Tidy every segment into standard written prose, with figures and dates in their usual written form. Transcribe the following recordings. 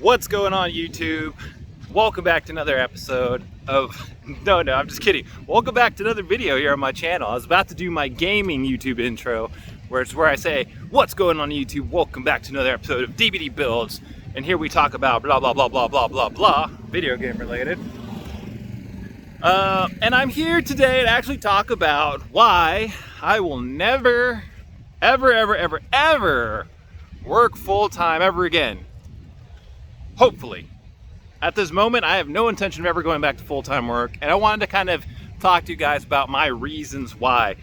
What's going on, YouTube? Welcome back to another episode of I'm just kidding. Welcome back to another video here on my channel. I was about to do my gaming YouTube intro where I say, what's going on YouTube? Welcome back to another episode of DVD Builds, and here we talk about blah blah blah blah blah blah blah video game related. And I'm here today to actually talk about why I will never ever work full-time ever again. Hopefully. At this moment, I have no intention of ever going back to full-time work, and I wanted to kind of talk to you guys about my reasons why.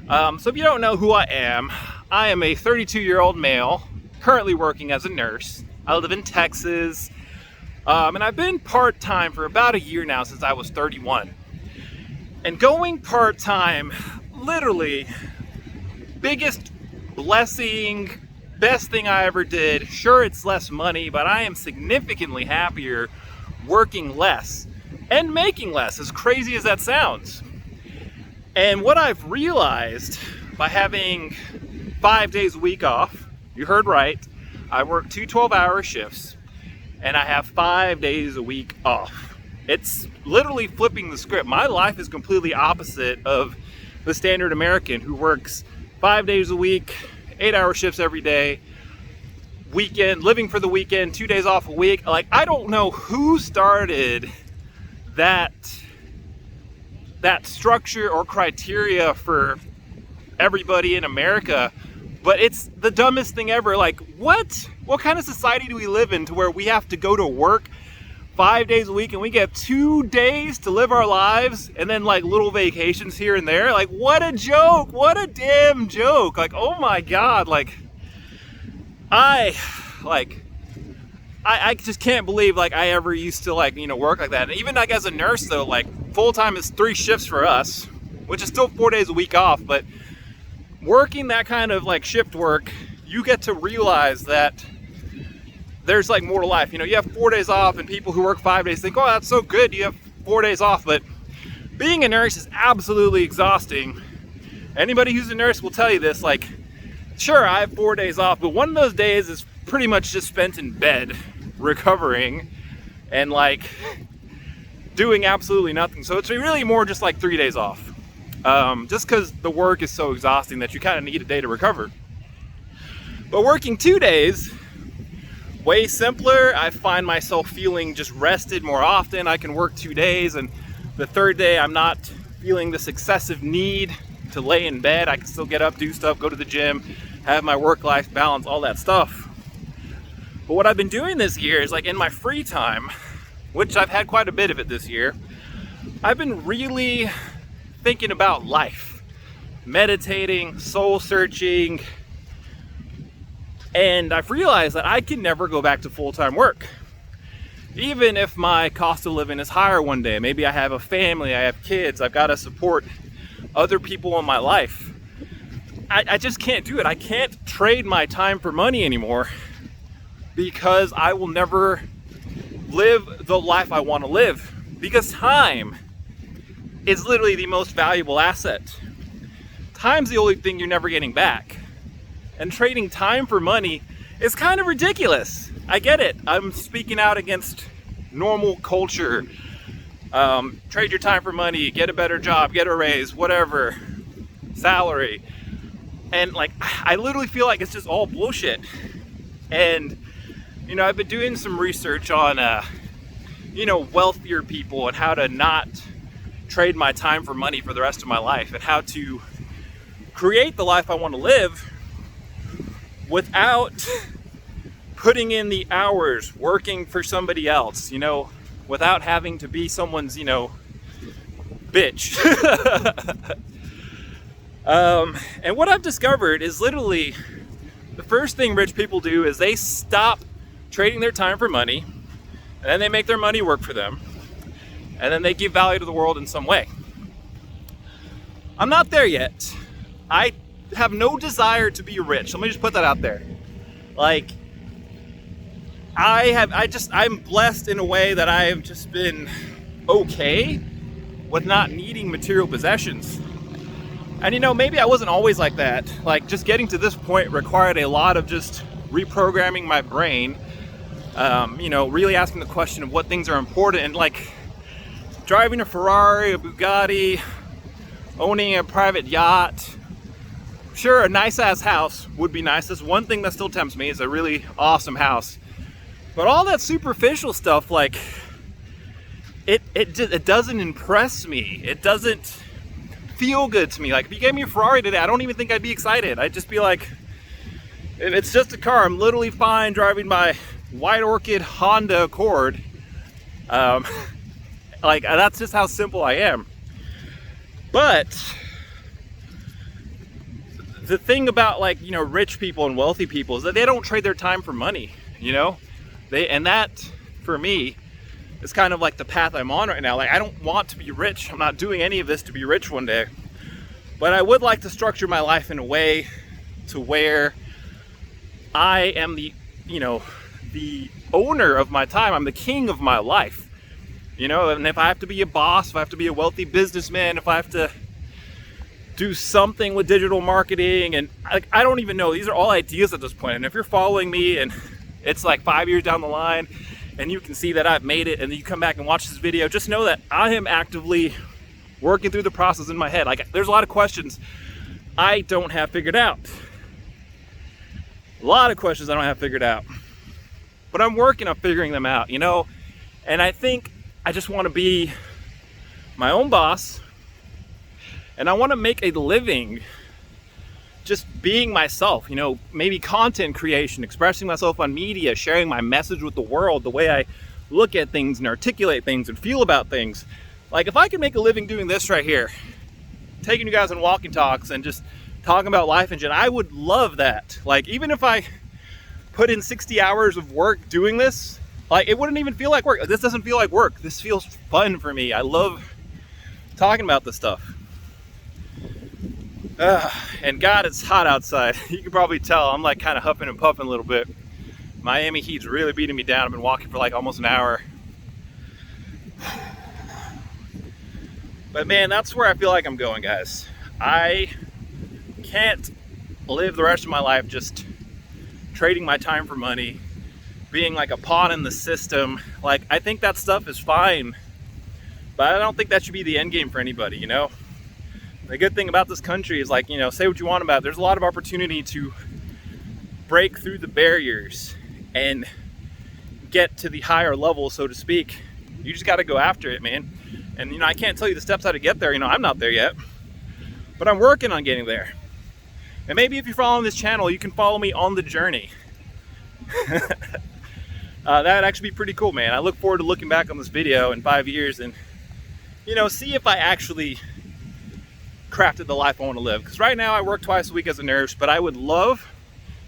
So if you don't know who I am a 32-year-old male, currently working as a nurse. I live in Texas, and I've been part-time for about a year now, since I was 31. And going part-time, literally, biggest blessing, best thing I ever did. Sure, it's less money, but I am significantly happier working less and making less, as crazy as that sounds. And what I've realized by having 5 days a week off, you heard right, I work 2 12-hour shifts and I have 5 days a week off. It's literally flipping the script. My life is completely opposite of the standard American who works 5 days a week, 8-hour shifts every day, weekend, living for the weekend, 2 days off a week. Like, I don't know who started that structure or criteria for everybody in America, but it's the dumbest thing ever. Like, what kind of society do we live in to where we have to go to work 5 days a week and we get 2 days to live our lives and then like little vacations here and there? Like, what a joke. What a damn joke. Like, oh my God. Like, I just can't believe like I ever used to work like that. And even like as a nurse though, like full time is 3 shifts for us, which is still 4 days a week off. But working that kind of like shift work, you get to realize that there's like more to life. You know, you have 4 days off, and people who work 5 days think, oh, that's so good, you have 4 days off. But being a nurse is absolutely exhausting. Anybody who's a nurse will tell you this. Like, sure, I have 4 days off, but one of those days is pretty much just spent in bed recovering and like doing absolutely nothing. So it's really more just like 3 days off, just because the work is so exhausting that you kind of need a day to recover. But working 2 days, way simpler. I find myself feeling just rested more often. I can work 2 days, and the third day I'm not feeling this excessive need to lay in bed. I can still get up, do stuff, go to the gym, have my work-life balance, all that stuff. But what I've been doing this year is, like, in my free time, which I've had quite a bit of it this year, I've been really thinking about life, meditating, soul searching, and I've realized that I can never go back to full-time work. Even if my cost of living is higher one day, maybe I have a family, I have kids, I've got to support other people in my life. I just can't do it. I can't trade my time for money anymore, because I will never live the life I want to live. Because time is literally the most valuable asset. Time's the only thing you're never getting back. And trading time for money is kind of ridiculous. I get it. I'm speaking out against normal culture. Trade your time for money, get a better job, get a raise, whatever, salary. And like, I literally feel like it's just all bullshit. And, you know, I've been doing some research on, wealthier people and how to not trade my time for money for the rest of my life, and how to create the life I want to live without putting in the hours working for somebody else, without having to be someone's, bitch. And what I've discovered is literally the first thing rich people do is they stop trading their time for money, and then they make their money work for them, and then they give value to the world in some way. I'm not there yet. I have no desire to be rich. Let me just put that out there. Like, I'm blessed in a way that I have just been okay with not needing material possessions. And maybe I wasn't always like that. Like, just getting to this point required a lot of just reprogramming my brain You know, really asking the question of what things are important, and like driving a Ferrari, a Bugatti, owning a private yacht. Sure, a nice ass house would be nice. That's one thing that still tempts me, is a really awesome house. But all that superficial stuff, like it doesn't impress me. It doesn't feel good to me. Like if you gave me a Ferrari today, I don't even think I'd be excited. I'd just be like, it's just a car. I'm literally fine driving my White Orchid Honda Accord. Like that's just how simple I am. But the thing about, like, you know, rich people and wealthy people is that they don't trade their time for money, you know? And that, for me, is kind of like the path I'm on right now. Like, I don't want to be rich. I'm not doing any of this to be rich one day. But I would like to structure my life in a way to where I am the, you know, the owner of my time. I'm the king of my life, you know? And if I have to be a boss, if I have to be a wealthy businessman, if I have to do something with digital marketing, and I don't even know, these are all ideas at this point. And if you're following me and it's like 5 years down the line and you can see that I've made it, and then you come back and watch this video, just know that I am actively working through the process in my head. Like, there's a lot of questions I don't have figured out. A lot of questions I don't have figured out, but I'm working on figuring them out, you know? And I think I just want to be my own boss, and I want to make a living just being myself, you know, maybe content creation, expressing myself on media, sharing my message with the world, the way I look at things and articulate things and feel about things. Like, if I could make a living doing this right here, taking you guys on walking talks and just talking about life and shit, I would love that. Like, even if I put in 60 hours of work doing this, like, it wouldn't even feel like work. This doesn't feel like work. This feels fun for me. I love talking about this stuff. And God, it's hot outside. You can probably tell I'm like kind of huffing and puffing a little bit. Miami heat's really beating me down. I've been walking for like almost an hour. But man, that's where I feel like I'm going, guys. I can't live the rest of my life just trading my time for money, being like a pawn in the system. Like, I think that stuff is fine, but I don't think that should be the end game for anybody, you know? The good thing about this country is, like, you know, say what you want about it, there's a lot of opportunity to break through the barriers and get to the higher level, so to speak. You just got to go after it, man. And, you know, I can't tell you the steps how to get there. You know, I'm not there yet, but I'm working on getting there. And maybe if you're following this channel, you can follow me on the journey. That'd actually be pretty cool, man. I look forward to looking back on this video in 5 years and, you know, see if I actually crafted the life I want to live. Because right now I work twice a week as a nurse, but I would love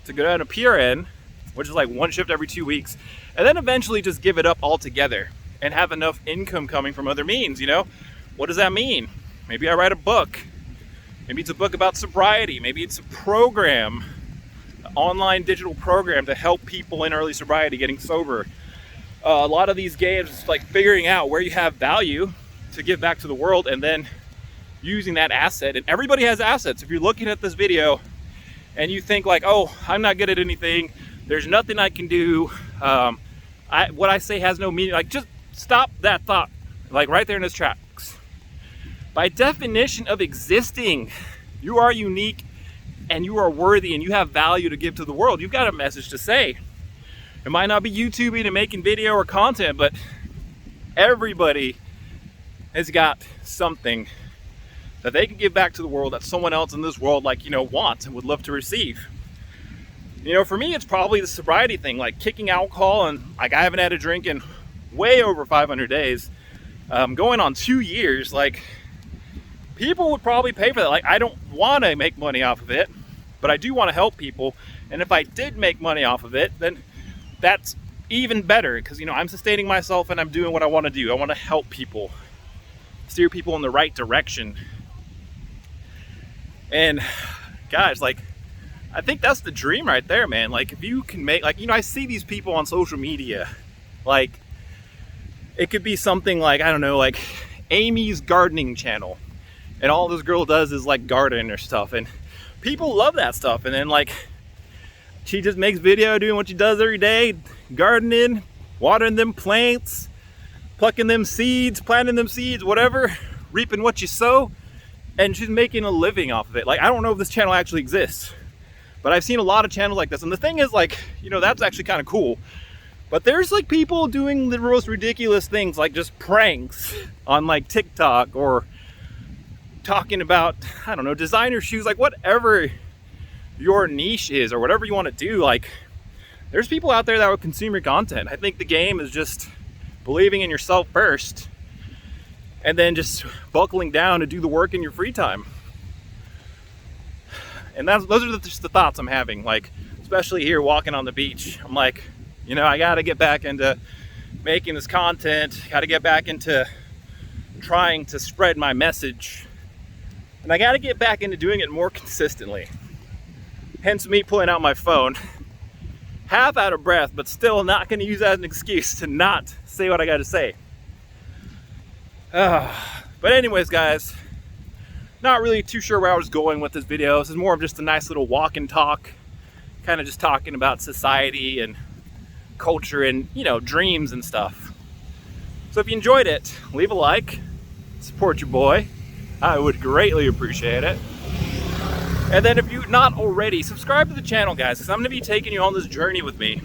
to go down to PRN, which is like one shift every 2 weeks, and then eventually just give it up altogether and have enough income coming from other means, you know? What does that mean? Maybe I write a book. Maybe it's a book about sobriety. Maybe it's a program, an online digital program to help people in early sobriety getting sober. A lot of these games, like figuring out where you have value to give back to the world and then using that asset. And everybody has assets. If you're looking at this video and you think like, oh, I'm not good at anything, there's nothing I can do, what I say has no meaning, like, just stop that thought, like right there in its tracks. By definition of existing, you are unique and you are worthy and you have value to give to the world. You've got a message to say. It might not be YouTubing and making video or content, but everybody has got something that they can give back to the world that someone else in this world, like, you know, wants and would love to receive. You know, for me, it's probably the sobriety thing, like kicking alcohol, and like I haven't had a drink in way over 500 days, going on 2 years. Like, people would probably pay for that. Like, I don't want to make money off of it, but I do want to help people. And if I did make money off of it, then that's even better, because, you know, I'm sustaining myself and I'm doing what I want to do. I want to help people, steer people in the right direction. And guys, like, I think that's the dream right there, man. Like, if you can make, like, you know, I see these people on social media, like, it could be something like, I don't know, like Amy's gardening channel, and all this girl does is like garden or stuff, and people love that stuff. And then, like, She just makes video doing what she does every day, gardening, watering them plants, plucking them seeds, planting them seeds, whatever, reaping what you sow, and she's making a living off of it. Like, I don't know if this channel actually exists, but I've seen a lot of channels like this. And the thing is, like, you know, that's actually kind of cool. But there's like people doing the most ridiculous things, like just pranks on like TikTok, or talking about, I don't know, designer shoes, like whatever your niche is or whatever you want to do. Like, there's people out there that will consume your content. I think the game is just believing in yourself first, and then just buckling down to do the work in your free time. And those are just the thoughts I'm having, like, especially here walking on the beach. I'm like, you know, I gotta get back into making this content, gotta get back into trying to spread my message, and I gotta get back into doing it more consistently. Hence me pulling out my phone, half out of breath, but still not gonna use that as an excuse to not say what I gotta say. But anyways, guys, not really too sure where I was going with this video. This is more of just a nice little walk and talk, kind of just talking about society and culture and, you know, dreams and stuff. So if you enjoyed it, leave a like, support your boy. I would greatly appreciate it. And then if you're not already, subscribe to the channel, guys, because I'm going to be taking you on this journey with me.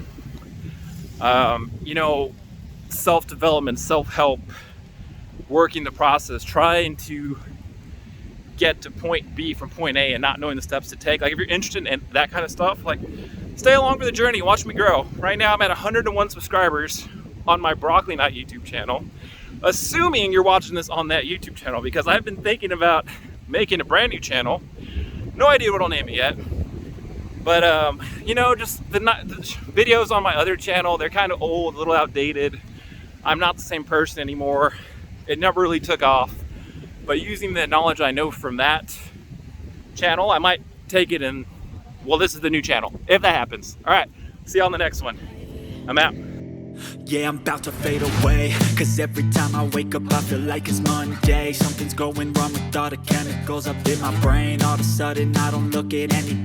You know, self-development, self-help, working the process, trying to get to point B from point A and not knowing the steps to take. Like, if you're interested in that kind of stuff, like, stay along for the journey and watch me grow. Right now I'm at 101 subscribers on my Broccoli Night YouTube channel, assuming you're watching this on that YouTube channel, because I've been thinking about making a brand new channel. No idea what I'll name it yet, but you know, just the videos on my other channel, they're kind of old, a little outdated. I'm not the same person anymore. It never really took off, but using the knowledge I know from that channel, I might take it and, well, this is the new channel, if that happens. All right, see you on the next one. I'm out. Yeah, I'm about to fade away, cause every time I wake up I feel like it's Monday. Something's going wrong with all the chemicals up in my brain. All of a sudden I don't look at anything